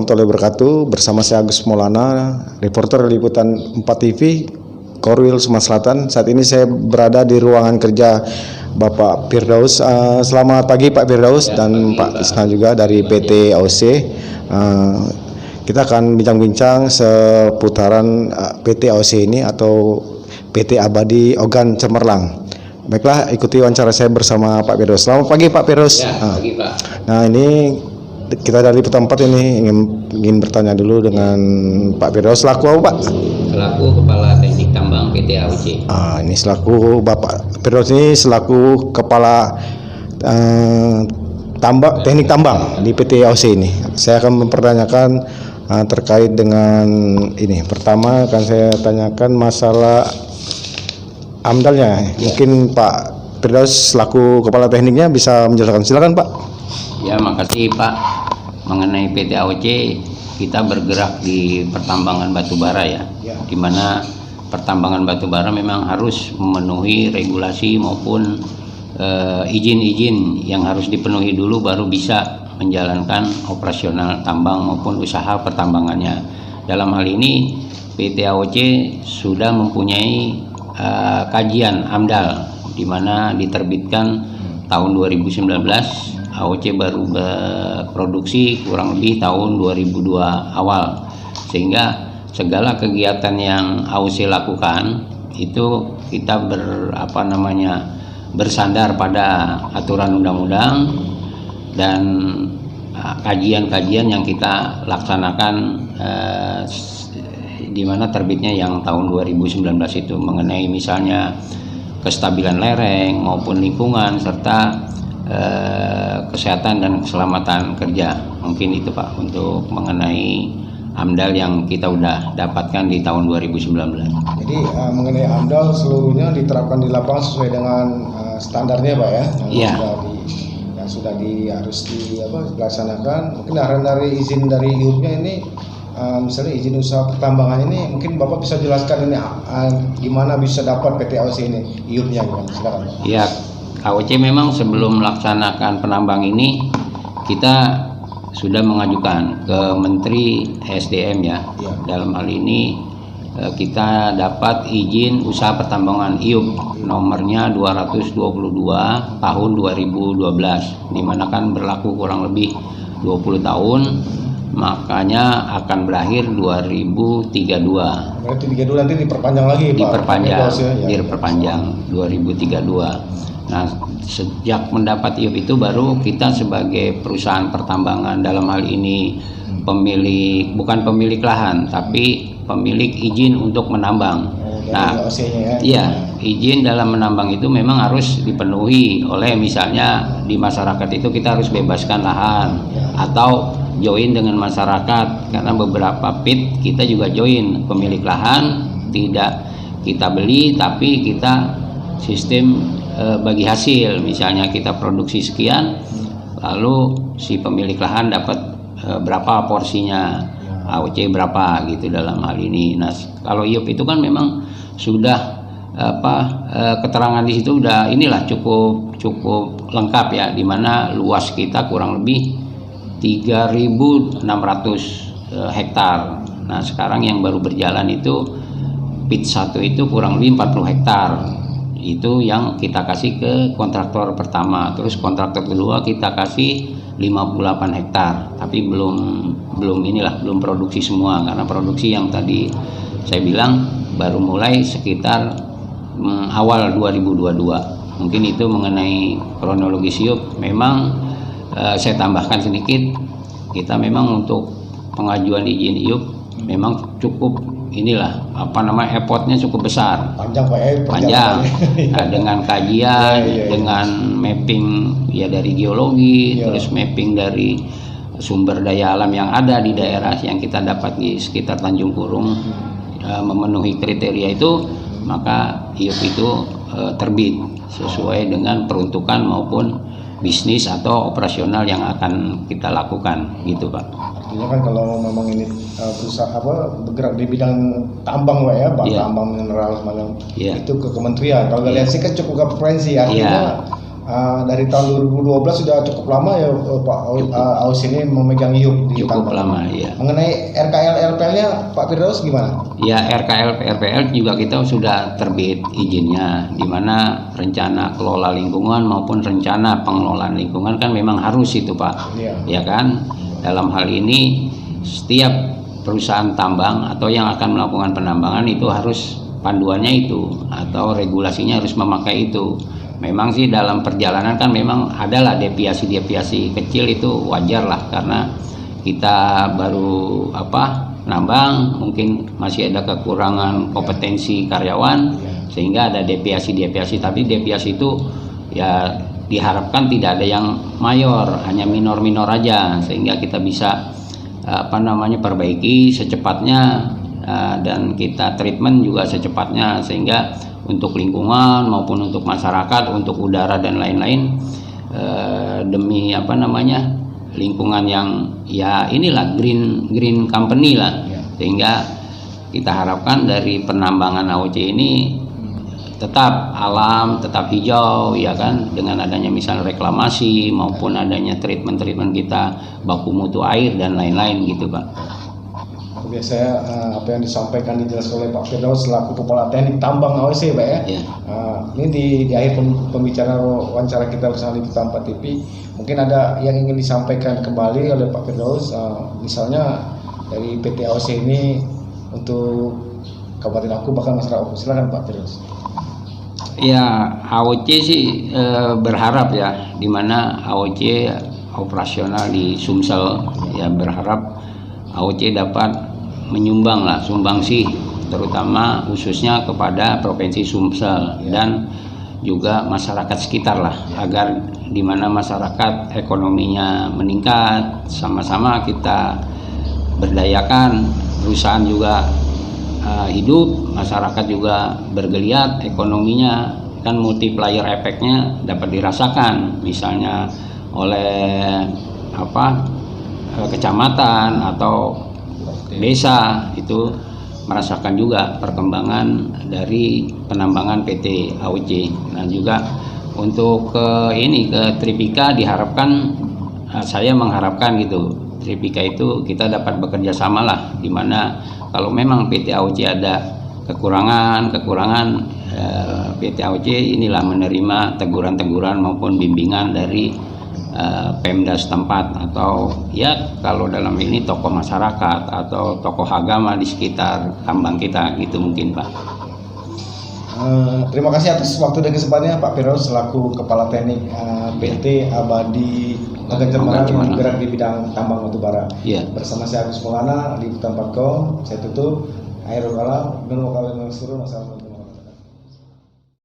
warahmatullahi wabarakatuh. Bersama saya Agus Maulana, reporter liputan 4 TV, Korwil, Sumatera Selatan. Saat ini saya berada di ruangan kerja Bapak Firdaus. Selamat pagi Pak Firdaus dan Pak Isna juga dari PT AOC. Kita akan bincang-bincang seputaran PT AOC ini atau PT Abadi Ogan Cemerlang. Baiklah, ikuti wawancara saya bersama Pak Firdaus. Selamat pagi Pak Firdaus. Pagi Pak. Nah, ini kita dari tempat ini ingin bertanya dulu dengan Pak Firdaus. Selaku apa Pak? Selaku Kepala Teknik Tambang PT AOC. Ini selaku Bapak Firdaus ini selaku Kepala Teknik Tambang di PT AOC ini. Saya akan mempertanyakan terkait dengan ini. Pertama akan saya tanyakan masalah AMDAL-nya. Mungkin Pak Firdaus selaku Kepala Tekniknya bisa menjelaskan. Silakan Pak. Ya, makasih Pak. Mengenai PT AOC, kita bergerak di pertambangan batubara ya. Di mana pertambangan batubara memang harus memenuhi regulasi maupun izin-izin yang harus dipenuhi dulu baru bisa menjalankan operasional tambang maupun usaha pertambangannya. Dalam hal ini PT AOC sudah mempunyai kajian AMDAL di mana diterbitkan tahun 2019. AOC baru berproduksi kurang lebih tahun 2002 awal, sehingga segala kegiatan yang AOC lakukan itu kita bersandar pada aturan undang-undang dan kajian-kajian yang kita laksanakan di mana terbitnya yang tahun 2019 itu mengenai misalnya kestabilan lereng maupun lingkungan serta kesehatan dan keselamatan kerja. Mungkin itu Pak untuk mengenai AMDAL yang kita udah dapatkan di tahun 2019. Jadi mengenai AMDAL seluruhnya diterapkan di lapangan sesuai dengan standarnya Pak ya? Yang sudah harus dilaksanakan. Mungkin arahan dari izin dari IUP-nya ini, misalnya izin usaha pertambangan ini, mungkin Bapak bisa jelaskan ini gimana bisa dapat PT AOC ini IUP-nya, silakan Pak. Iya, AOC memang sebelum melaksanakan penambang ini kita sudah mengajukan ke Menteri SDM ya. Dalam hal ini kita dapat izin usaha pertambangan IUP nomornya 222 tahun 2012, di mana kan berlaku kurang lebih 20 tahun, makanya akan berakhir 2032. Berarti 32 nanti diperpanjang lagi Pak? Diperpanjang 2032. Nah, sejak mendapat IUP itu baru kita sebagai perusahaan pertambangan, dalam hal ini bukan pemilik lahan tapi pemilik izin untuk menambang. Izin dalam menambang itu memang harus dipenuhi oleh, misalnya di masyarakat itu kita harus bebaskan lahan atau join dengan masyarakat, karena beberapa pit kita juga join pemilik lahan, tidak kita beli tapi kita sistem bagi hasil. Misalnya kita produksi sekian, lalu si pemilik lahan dapat berapa porsinya, AOC berapa gitu dalam hal ini. Nah, kalau IUP itu kan memang sudah keterangan di situ udah cukup lengkap ya, di mana luas kita kurang lebih 3.600 hektar. Nah, sekarang yang baru berjalan itu pit 1 itu kurang lebih 40 hektar. Itu yang kita kasih ke kontraktor pertama. Terus kontraktor kedua kita kasih 58 hektar, tapi belum produksi semua, karena produksi yang tadi saya bilang baru mulai sekitar awal 2022. Mungkin itu mengenai kronologis IUP. Memang saya tambahkan sedikit, kita memang untuk pengajuan izin IUP memang cukup effortnya cukup besar, panjang. Nah, dengan kajian, dengan mapping ya dari geologi, terus mapping dari sumber daya alam yang ada di daerah yang kita dapat di sekitar Tanjung Kurung, memenuhi kriteria itu, maka IUP itu terbit sesuai dengan peruntukan maupun bisnis atau operasional yang akan kita lakukan, gitu Pak. Artinya kan kalau memang ini berusaha bergerak di bidang tambang Pak ya, tambang mineral semacam itu ke kementerian. Kalau lihat sih kan cukup komprehensi, artinya dari tahun 2012 sudah cukup lama ya Pak Aus ini memegang IUP di cukup tambang. lama ya. Mengenai RKL RPL-nya Pak Firdaus gimana? Ya, RKL RPL juga kita sudah terbit izinnya, di mana rencana kelola lingkungan maupun rencana pengelolaan lingkungan kan memang harus itu Pak. Ya kan? Dalam hal ini setiap perusahaan tambang atau yang akan melakukan penambangan itu harus panduannya itu atau regulasinya harus memakai itu. Memang sih dalam perjalanan kan memang adalah deviasi kecil, itu wajar lah karena kita baru nambang, mungkin masih ada kekurangan kompetensi karyawan sehingga ada deviasi, tapi deviasi itu ya diharapkan tidak ada yang mayor, hanya minor aja sehingga kita bisa perbaiki secepatnya dan kita treatment juga secepatnya sehingga untuk lingkungan maupun untuk masyarakat, untuk udara dan lain-lain demi lingkungan yang ya inilah green company lah, sehingga kita harapkan dari penambangan AOC ini tetap alam, tetap hijau ya kan, dengan adanya misalnya reklamasi maupun adanya treatment kita baku mutu air dan lain-lain gitu Pak. Biasanya apa yang disampaikan dijelaskan oleh Pak Firdaus selaku Kepala Teknik Tambang AOC Pak ya. Ini di akhir pembicaraan wawancara kita bersama di Tampak TV, mungkin ada yang ingin disampaikan kembali oleh Pak Firdaus, misalnya dari PT AOC ini untuk Kabupaten Aku bahkan masyarakat Aku. Silakan Pak Firdaus. Ya, AOC sih berharap ya, di mana AOC operasional di Sumsel ya, berharap AOC dapat menyumbang lah, sumbangsi terutama khususnya kepada Provinsi Sumsel dan juga masyarakat sekitar lah, agar di mana masyarakat ekonominya meningkat, sama-sama kita berdayakan, perusahaan juga hidup, masyarakat juga bergeliat, ekonominya kan multiplier efeknya dapat dirasakan, misalnya oleh kecamatan atau desa itu merasakan juga perkembangan dari penambangan PT AOC. Dan juga untuk ke Tripika diharapkan, saya mengharapkan gitu, Tripika itu kita dapat bekerja sama lah, dimana kalau memang PT AOC ada kekurangan PT AOC inilah menerima teguran maupun bimbingan dari Pemda setempat, atau ya kalau dalam ini tokoh masyarakat atau tokoh agama di sekitar tambang kita gitu mungkin Pak. Terima kasih atas waktu dan kesempatannya Pak Firdaus selaku Kepala Teknik PT Abadi Lagancemara yang bergerak di bidang tambang batubara. Bersama saya Agus Maulana di Hutan Patkom, saya tutup. Akhirul kalam, wassalamualaikum warahmatullahi wabarakatuh.